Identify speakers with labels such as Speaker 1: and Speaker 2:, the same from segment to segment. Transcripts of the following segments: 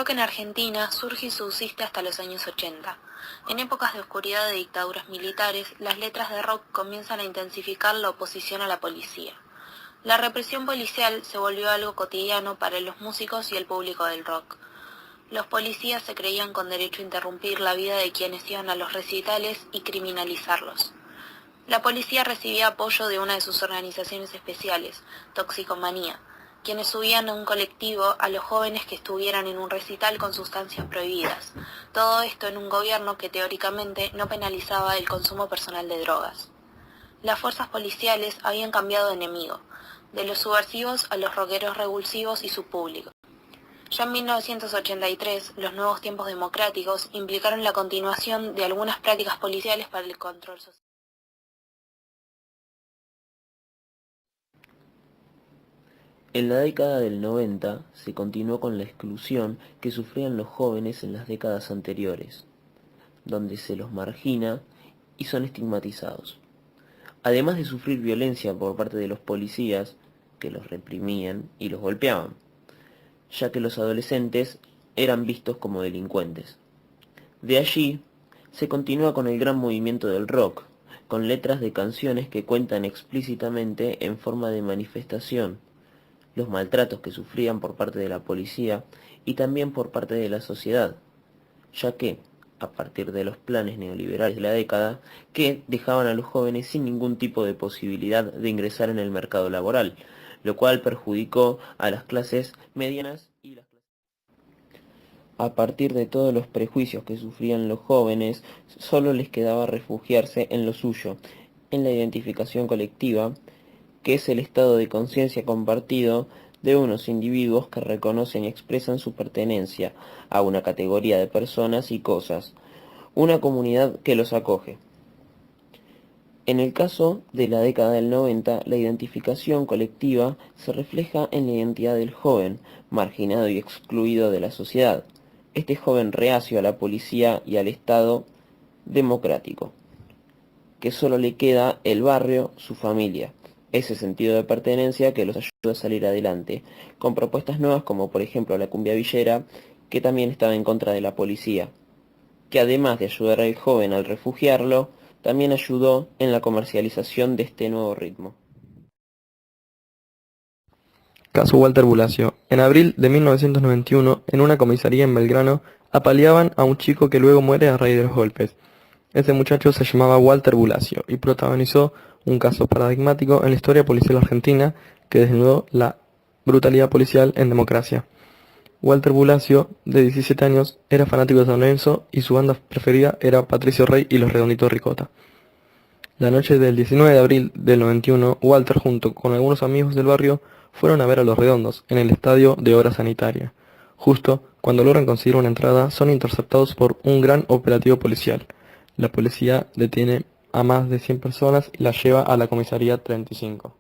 Speaker 1: rock en Argentina surge y subsiste hasta los años 80. En épocas de oscuridad de dictaduras militares, las letras de rock comienzan a intensificar la oposición a la policía. La represión policial se volvió algo cotidiano para los músicos y el público del rock. Los policías se creían con derecho a interrumpir la vida de quienes iban a los recitales y criminalizarlos. La policía recibía apoyo de una de sus organizaciones especiales, Toxicomanía, quienes subían a un colectivo a los jóvenes que estuvieran en un recital con sustancias prohibidas. Todo esto en un gobierno que teóricamente no penalizaba el consumo personal de drogas. Las fuerzas policiales habían cambiado de enemigo, de los subversivos a los rockeros revulsivos y su público. Ya en 1983, los nuevos tiempos democráticos implicaron la continuación de algunas prácticas policiales para el control social.
Speaker 2: En la década del 90 se continuó con la exclusión que sufrían los jóvenes en las décadas anteriores, donde se los margina y son estigmatizados. Además de sufrir violencia por parte de los policías, que los reprimían y los golpeaban, ya que los adolescentes eran vistos como delincuentes. De allí se continúa con el gran movimiento del rock, con letras de canciones que cuentan explícitamente en forma de manifestación los maltratos que sufrían por parte de la policía y también por parte de la sociedad, ya que, a partir de los planes neoliberales de la década, que dejaban a los jóvenes sin ningún tipo de posibilidad de ingresar en el mercado laboral, lo cual perjudicó a las clases medianas y las clases. A partir de todos los prejuicios que sufrían los jóvenes, solo les quedaba refugiarse en lo suyo, en la identificación colectiva, que es el estado de conciencia compartido de unos individuos que reconocen y expresan su pertenencia a una categoría de personas y cosas, una comunidad que los acoge. En el caso de la década del 90, la identificación colectiva se refleja en la identidad del joven, marginado y excluido de la sociedad, este joven reacio a la policía y al Estado democrático, que solo le queda el barrio, su familia, ese sentido de pertenencia que los ayuda a salir adelante, con propuestas nuevas como por ejemplo la cumbia villera, que también estaba en contra de la policía, que además de ayudar al joven al refugiarlo, también ayudó en la comercialización de este nuevo ritmo.
Speaker 3: Caso Walter Bulacio. En abril de 1991, en una comisaría en Belgrano, apaleaban a un chico que luego muere a raíz de los golpes. Ese muchacho se llamaba Walter Bulacio y protagonizó un caso paradigmático en la historia policial argentina que desnudó la brutalidad policial en democracia. Walter Bulacio, de 17 años, era fanático de San Lorenzo y su banda preferida era Patricio Rey y los Redonditos Ricota. La noche del 19 de abril del 91, Walter junto con algunos amigos del barrio fueron a ver a Los Redondos en el estadio de Obra Sanitaria. Justo cuando logran conseguir una entrada, son interceptados por un gran operativo policial. La policía detiene a más de 100 personas y las lleva a la comisaría 35.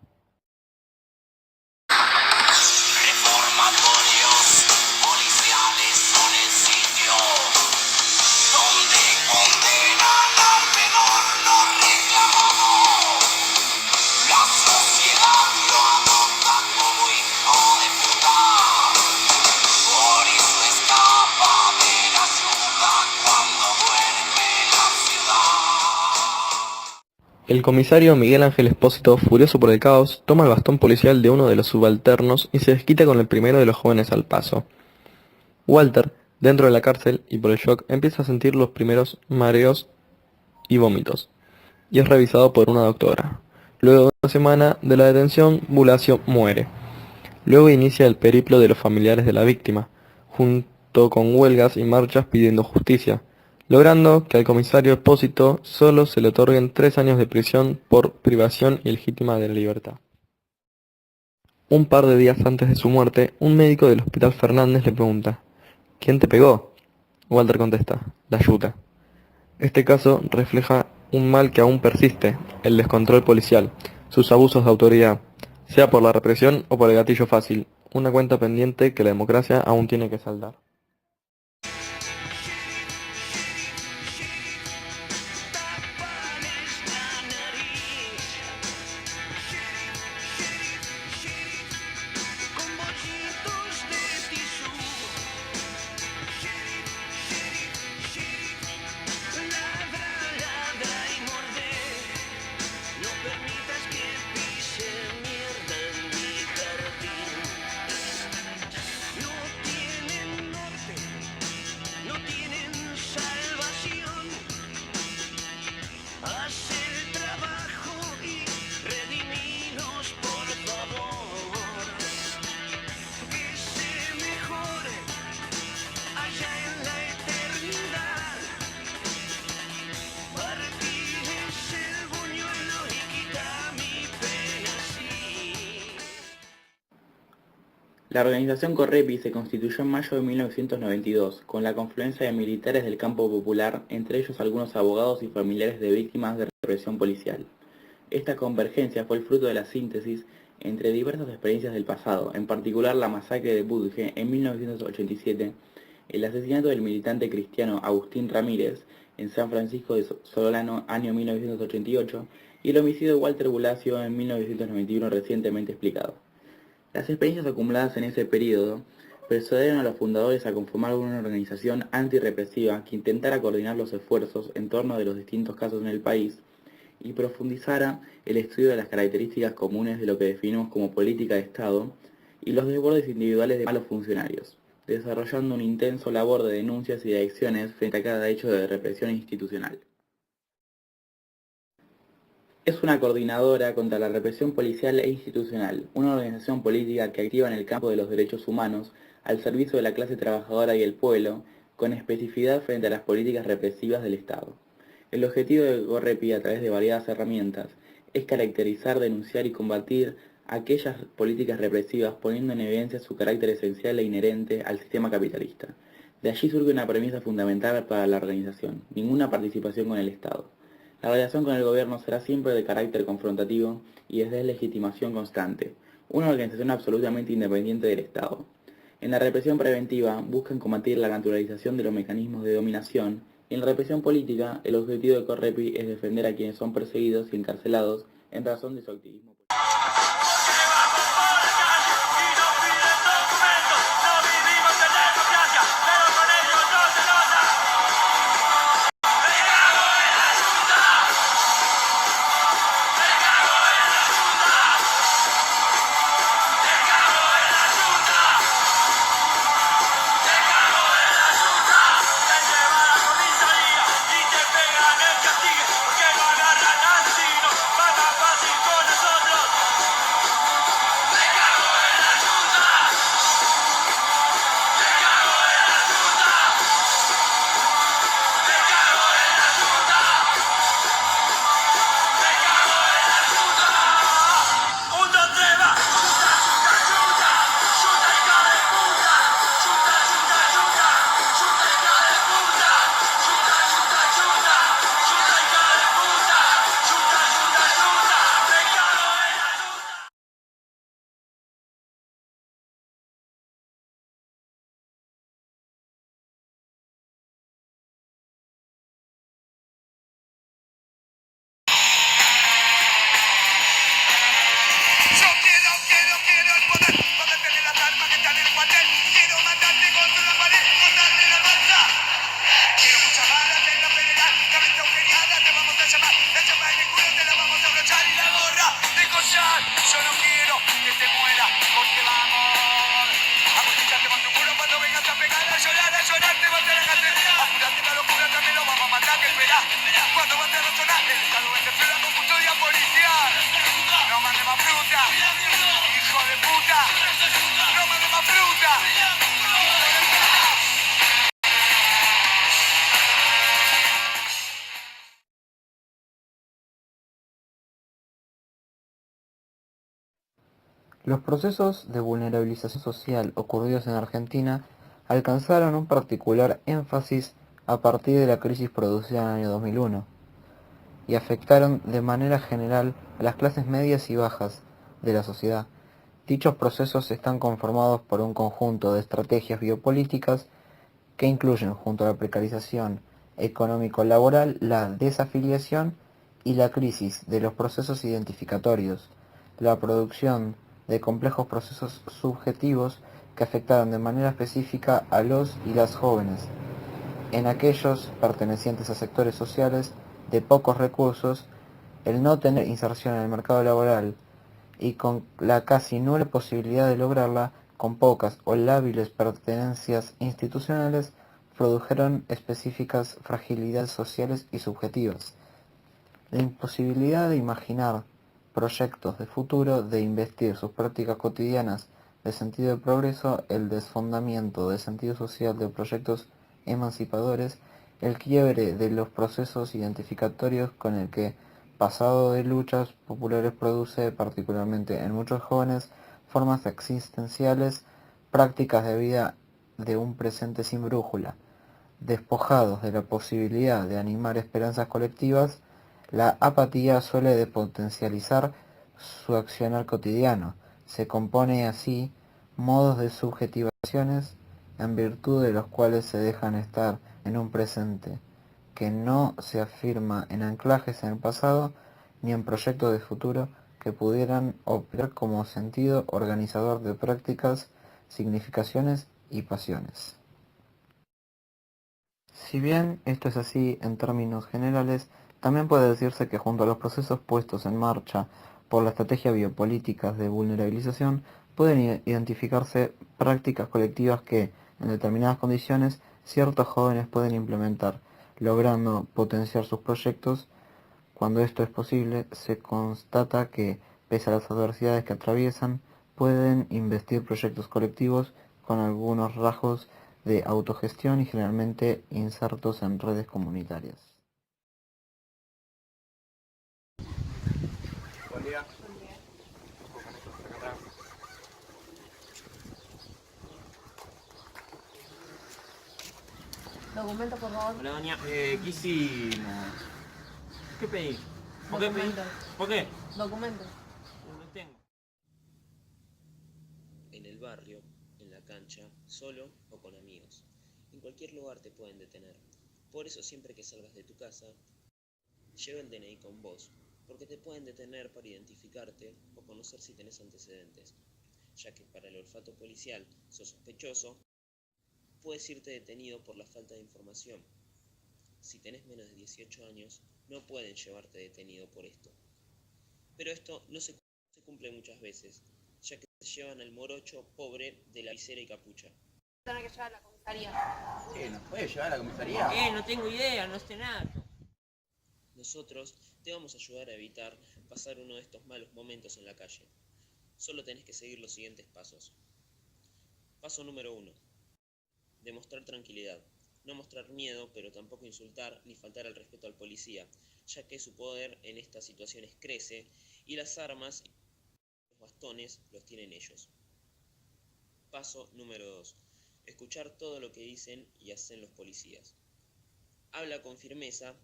Speaker 3: El comisario Miguel Ángel Espósito, furioso por el caos, toma el bastón policial de uno de los subalternos y se desquita con el primero de los jóvenes al paso. Walter, dentro de la cárcel y por el shock, empieza a sentir los primeros mareos y vómitos, y es revisado por una doctora. Luego de una semana de la detención, Bulacio muere. Luego inicia el periplo de los familiares de la víctima, junto con huelgas y marchas pidiendo justicia, logrando que al comisario Espósito solo se le otorguen 3 años de prisión por privación ilegítima de la libertad. Un par de días antes de su muerte, un médico del Hospital Fernández le pregunta: ¿quién te pegó? Walter contesta: la yuta. Este caso refleja un mal que aún persiste, el descontrol policial, sus abusos de autoridad, sea por la represión o por el gatillo fácil, una cuenta pendiente que la democracia aún tiene que saldar.
Speaker 4: La organización Correpi se constituyó en mayo de 1992, con la confluencia de militares del campo popular, entre ellos algunos abogados y familiares de víctimas de represión policial. Esta convergencia fue el fruto de la síntesis entre diversas experiencias del pasado, en particular la masacre de Budge en 1987, el asesinato del militante cristiano Agustín Ramírez en San Francisco de Solano, año 1988, y el homicidio de Walter Bulacio en 1991 recientemente explicado. Las experiencias acumuladas en ese periodo persuadieron a los fundadores a conformar una organización antirrepresiva que intentara coordinar los esfuerzos en torno de los distintos casos en el país y profundizara el estudio de las características comunes de lo que definimos como política de Estado y los desbordes individuales de malos funcionarios, desarrollando un intenso labor de denuncias y de acciones frente a cada hecho de represión institucional. Es una coordinadora contra la represión policial e institucional, una organización política que activa en el campo de los derechos humanos al servicio de la clase trabajadora y el pueblo, con especificidad frente a las políticas represivas del Estado. El objetivo de Correpi, a través de variadas herramientas, es caracterizar, denunciar y combatir aquellas políticas represivas poniendo en evidencia su carácter esencial e inherente al sistema capitalista. De allí surge una premisa fundamental para la organización: ninguna participación con el Estado. La relación con el gobierno será siempre de carácter confrontativo y es de legitimación constante, una organización absolutamente independiente del Estado. En la represión preventiva buscan combatir la naturalización de los mecanismos de dominación y en la represión política el objetivo de Correpi es defender a quienes son perseguidos y encarcelados en razón de su activismo político.
Speaker 3: Los procesos de vulnerabilización social ocurridos en Argentina alcanzaron un particular énfasis a partir de la crisis producida en el año 2001 y afectaron de manera general a las clases medias y bajas de la sociedad. Dichos procesos están conformados por un conjunto de estrategias biopolíticas que incluyen, junto a la precarización económico-laboral, la desafiliación y la crisis de los procesos identificatorios, la producción de complejos procesos subjetivos que afectaron de manera específica a los y las jóvenes, en aquellos pertenecientes a sectores sociales de pocos recursos, el no tener inserción en el mercado laboral y con la casi nula posibilidad de lograrla, con pocas o lábiles pertenencias institucionales, produjeron específicas fragilidades sociales y subjetivas. La imposibilidad de imaginar proyectos de futuro, de investir sus prácticas cotidianas de sentido de progreso, el desfondamiento de sentido social de proyectos emancipadores, el quiebre de los procesos identificatorios con el que pasado de luchas populares produce, particularmente en muchos jóvenes, formas existenciales
Speaker 5: prácticas de vida de un presente sin brújula. Despojados de la posibilidad de animar esperanzas colectivas, la apatía suele despotencializar su accionar cotidiano. Se compone así modos de subjetivaciones en virtud de los cuales se dejan estar en un presente que no se afirma en anclajes en el pasado ni en proyectos de futuro que pudieran operar como sentido organizador de prácticas, significaciones y pasiones. Si bien esto es así en términos generales, también puede decirse que junto a los procesos puestos en marcha por la estrategia biopolíticas de vulnerabilización, pueden identificarse prácticas colectivas que, en determinadas condiciones, ciertos jóvenes pueden implementar, logrando potenciar sus proyectos. Cuando esto es posible, se constata que, pese a las adversidades que atraviesan, pueden investir proyectos colectivos con algunos rasgos de autogestión y generalmente insertos en redes comunitarias.
Speaker 6: Buen día.
Speaker 7: Documento, por favor.
Speaker 6: Hola, doña. ¿Qué hicimos? ¿Qué pedí? ¿Por qué pedí?
Speaker 7: Documento.
Speaker 6: ¿Por qué?
Speaker 7: Documento.
Speaker 6: No tengo.
Speaker 2: En el barrio, en la cancha, solo o con amigos. En cualquier lugar te pueden detener. Por eso siempre que salgas de tu casa, lleva el DNI con vos, porque te pueden detener para identificarte o conocer si tenés antecedentes, ya que para el olfato policial sos sospechoso, puedes irte detenido por la falta de información. Si tenés menos de 18 años, no pueden llevarte detenido por esto. Pero esto no se cumple muchas veces, ya que se llevan al morocho pobre de la visera y capucha.
Speaker 7: Tener que llevar a la comisaría.
Speaker 6: ¿Nos puede llevar a la comisaría?
Speaker 8: No tengo idea, no sé nada.
Speaker 2: Nosotros te vamos a ayudar a evitar pasar uno de estos malos momentos en la calle. Solo tenés que seguir los siguientes pasos. Paso número 1. Demostrar tranquilidad. No mostrar miedo, pero tampoco insultar ni faltar al respeto al policía, ya que su poder en estas situaciones crece y las armas y los bastones los tienen ellos. Paso número 2. Escuchar todo lo que dicen y hacen los policías. Habla con firmeza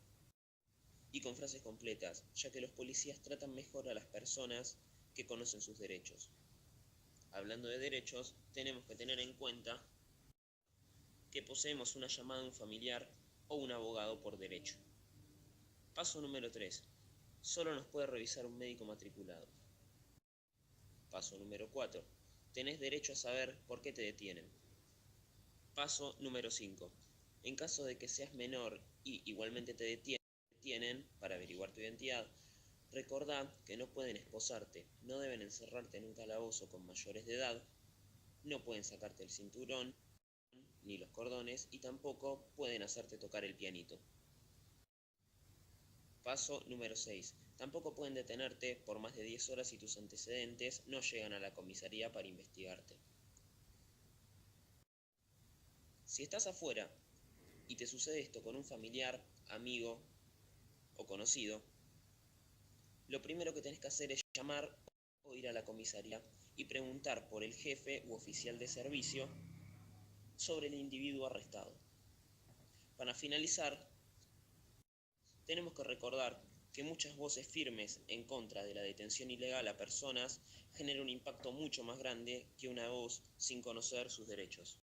Speaker 2: y con frases completas, ya que los policías tratan mejor a las personas que conocen sus derechos. Hablando de derechos, tenemos que tener en cuenta que poseemos una llamada de un familiar o un abogado por derecho. Paso número 3. Solo nos puede revisar un médico matriculado. Paso número 4. Tenés derecho a saber por qué te detienen. Paso número 5. En caso de que seas menor y igualmente te detienen para averiguar tu identidad, recordá que no pueden esposarte, no deben encerrarte en un calabozo con mayores de edad, no pueden sacarte el cinturón ni los cordones y tampoco pueden hacerte tocar el pianito. Paso número 6. Tampoco pueden detenerte por más de 10 horas si tus antecedentes no llegan a la comisaría para investigarte. Si estás afuera y te sucede esto con un familiar, amigo o conocido, lo primero que tenés que hacer es llamar o ir a la comisaría y preguntar por el jefe u oficial de servicio sobre el individuo arrestado. Para finalizar, tenemos que recordar que muchas voces firmes en contra de la detención ilegal a personas genera un impacto mucho más grande que una voz sin conocer sus derechos.